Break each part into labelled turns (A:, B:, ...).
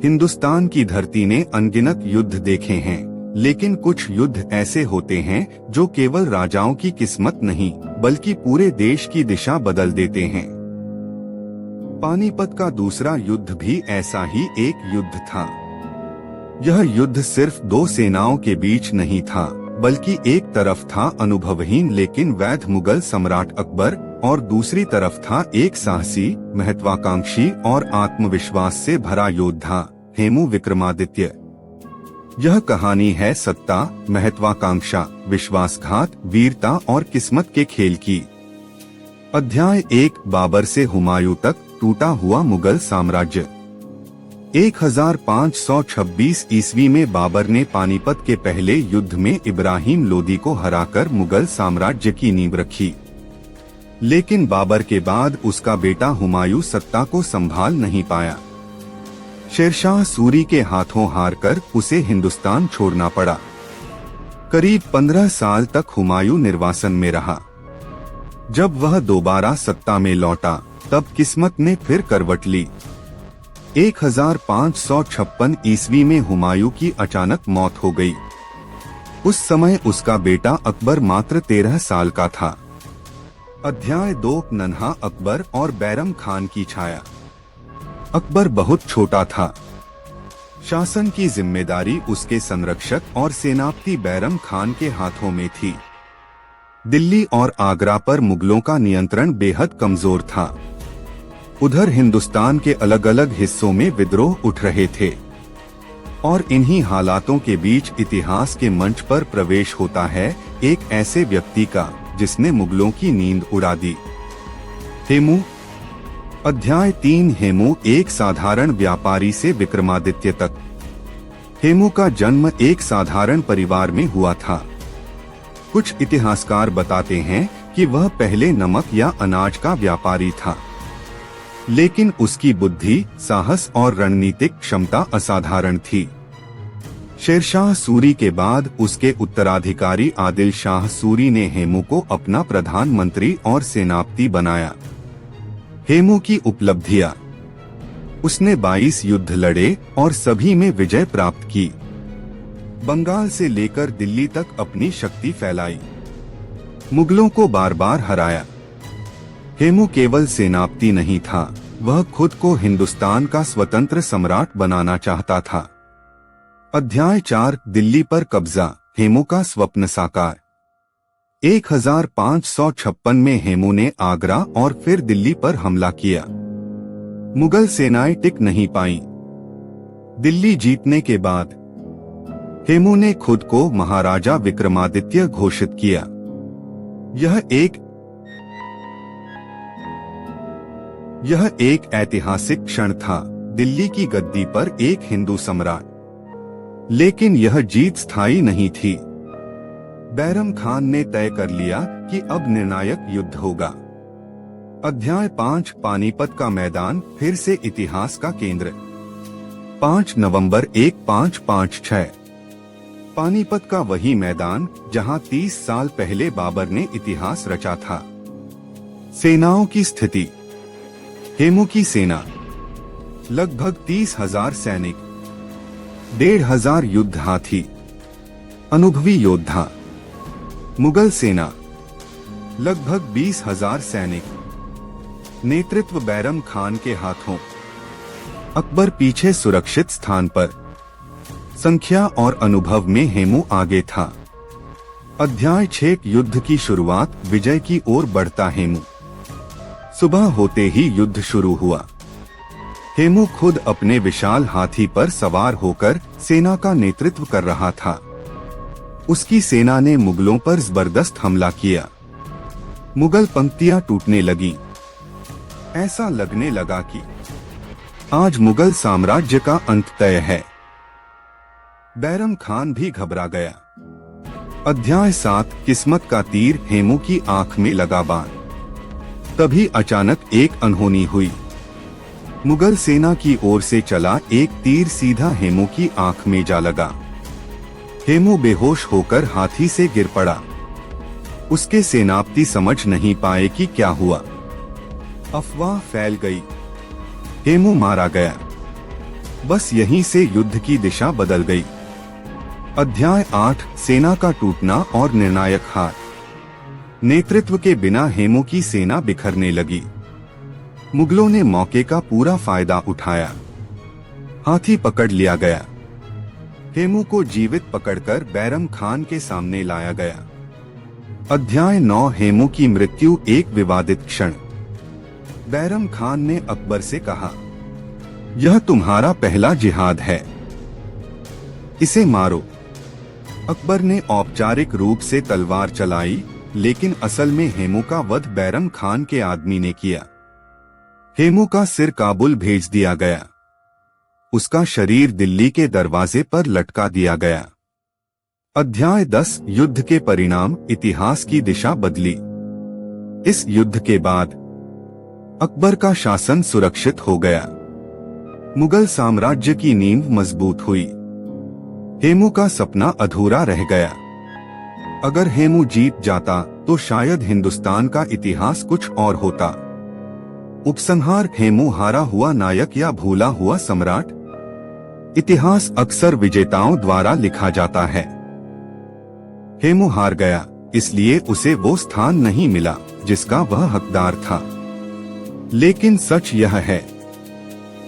A: हिंदुस्तान की धरती ने अनगिनत युद्ध देखे हैं, लेकिन कुछ युद्ध ऐसे होते हैं जो केवल राजाओं की किस्मत नहीं बल्कि पूरे देश की दिशा बदल देते हैं। पानीपत का दूसरा युद्ध भी ऐसा ही एक युद्ध था। यह युद्ध सिर्फ दो सेनाओं के बीच नहीं था, बल्कि एक तरफ था अनुभवहीन लेकिन वैध मुगल सम्राट अकबर और दूसरी तरफ था एक साहसी, महत्वाकांक्षी और आत्मविश्वास से भरा योद्धा, हेमू विक्रमादित्य। यह कहानी है सत्ता, महत्वाकांक्षा, विश्वासघात, वीरता और किस्मत के खेल की। अध्याय 1, बाबर से हुमायूं तक टूटा हुआ मुगल साम्राज्य। 1526 ईस्वी में बाबर ने पानीपत के पहले युद्ध में इब्राहिम लोदी को हराकर मुगल साम्राज्य की नींव रखी। लेकिन बाबर के बाद उसका बेटा हुमायूं सत्ता को संभाल नहीं पाया। शेरशाह सूरी के हाथों हारकर उसे हिंदुस्तान छोड़ना पड़ा। करीब 15 साल तक हुमायूं निर्वासन में रहा। जब वह दोबारा सत्ता में लौटा, तब किस्मत ने फिर करवट ली। 1556 ईस्वी में हुमायूं की अचानक मौत हो गई। उस समय उसका बेटा अकबर मात्र 13 साल का था। अध्याय 2, नन्हा अकबर और बैरम खान की छाया। अकबर बहुत छोटा था। शासन की जिम्मेदारी उसके संरक्षक और सेनापति बैरम खान के हाथों में थी। दिल्ली और आगरा पर मुगलों का नियंत्रण बेहद कमजोर था। उधर हिंदुस्तान के अलग अलग हिस्सों में विद्रोह उठ रहे थे और इन्हीं हालातों के बीच इतिहास के मंच पर प्रवेश होता है एक ऐसे व्यक्ति का जिसने मुगलों की नींद उड़ा दी। हेमू। अध्याय 3, हेमू एक साधारण व्यापारी से विक्रमादित्य तक। हेमू का जन्म एक साधारण परिवार में हुआ था। कुछ इतिहासकार बताते हैं कि वह पहले नमक या अनाज का व्यापारी था, लेकिन उसकी बुद्धि, साहस और रणनीतिक क्षमता असाधारण थी। शेरशाह सूरी के बाद उसके उत्तराधिकारी आदिल शाह सूरी ने हेमू को अपना प्रधानमंत्री और सेनापति बनाया। हेमू की उपलब्धियां: उसने 22 युद्ध लड़े और सभी में विजय प्राप्त की। बंगाल से लेकर दिल्ली तक अपनी शक्ति फैलाई। मुगलों को बार बार हराया। हेमू केवल सेनापति नहीं था, वह खुद को हिंदुस्तान का स्वतंत्र सम्राट बनाना चाहता था। अध्याय 4, दिल्ली पर कब्जा, हेमू का स्वप्न साकार। 1556 में हेमू ने आगरा और फिर दिल्ली पर हमला किया। मुगल सेनाएं टिक नहीं पाईं। दिल्ली जीतने के बाद हेमू ने खुद को महाराजा विक्रमादित्य घोषित किया। यह एक ऐतिहासिक क्षण था, दिल्ली की गद्दी पर एक हिंदू सम्राट। लेकिन यह जीत स्थायी नहीं थी। बैरम खान ने तय कर लिया कि अब निर्णायक युद्ध होगा। अध्याय 5, पानीपत का मैदान फिर से इतिहास का केंद्र। 5 नवंबर 1556। पानीपत का वही मैदान जहां 30 साल पहले बाबर ने इतिहास रचा था। सेनाओं की स्थिति। हेमू की सेना लगभग 30,000 सैनिक, 1,500 युद्ध हाथी, अनुभवी योद्धा। मुगल सेना लगभग 20,000 सैनिक, नेतृत्व बैरम खान के हाथों। अकबर पीछे सुरक्षित स्थान पर। संख्या और अनुभव में हेमू आगे था। अध्याय 6, युद्ध की शुरुआत, विजय की ओर बढ़ता हेमू। सुबह होते ही युद्ध शुरू हुआ। हेमू खुद अपने विशाल हाथी पर सवार होकर सेना का नेतृत्व कर रहा था। उसकी सेना ने मुगलों पर जबरदस्त हमला किया। मुगल पंक्तियां टूटने लगीं। ऐसा लगने लगा कि आज मुगल साम्राज्य का अंत तय है। बैरम खान भी घबरा गया। अध्याय 7, किस्मत का तीर, हेमू की आंख में लगा बाण। तभी अचानक एक अनहोनी हुई। मुगल सेना की ओर से चला एक तीर सीधा हेमू की आंख में जा लगा। हेमू बेहोश होकर हाथी से गिर पड़ा। उसके सेनापति समझ नहीं पाए कि क्या हुआ। अफवाह फैल गई, हेमू मारा गया। बस यहीं से युद्ध की दिशा बदल गई। अध्याय 8 सेना का टूटना और निर्णायक हार। नेतृत्व के बिना हेमू की सेना बिखरने लगी। मुगलों ने मौके का पूरा फायदा उठाया। हाथी पकड़ लिया गया। हेमू को जीवित पकड़कर बैरम खान के सामने लाया गया। अध्याय 9 हेमू की मृत्यु एक विवादित क्षण। बैरम खान ने अकबर से कहा, यह तुम्हारा पहला जिहाद है, इसे मारो। अकबर ने औपचारिक रूप से तलवार चलाई, लेकिन असल में हेमू का वध बैरम खान के आदमी ने किया। हेमू का सिर काबुल भेज दिया गया। उसका शरीर दिल्ली के दरवाजे पर लटका दिया गया। अध्याय 10 युद्ध के परिणाम, इतिहास की दिशा बदली। इस युद्ध के बाद अकबर का शासन सुरक्षित हो गया। मुगल साम्राज्य की नींव मजबूत हुई। हेमू का सपना अधूरा रह गया। अगर हेमू जीत जाता तो शायद हिंदुस्तान का इतिहास कुछ और होता। उपसंहार, हेमू हारा हुआ नायक या भूला हुआ सम्राट? इतिहास अक्सर विजेताओं द्वारा लिखा जाता है। हेमू हार गया, इसलिए उसे वो स्थान नहीं मिला जिसका वह हकदार था। लेकिन सच यह है,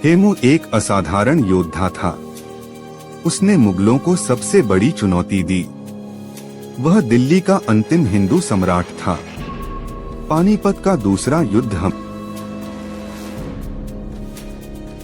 A: हेमू एक असाधारण योद्धा था। उसने मुगलों को सबसे बड़ी चुनौती दी। वह दिल्ली का अंतिम हिंदू सम्राट था। पानीपत का दूसरा युद्ध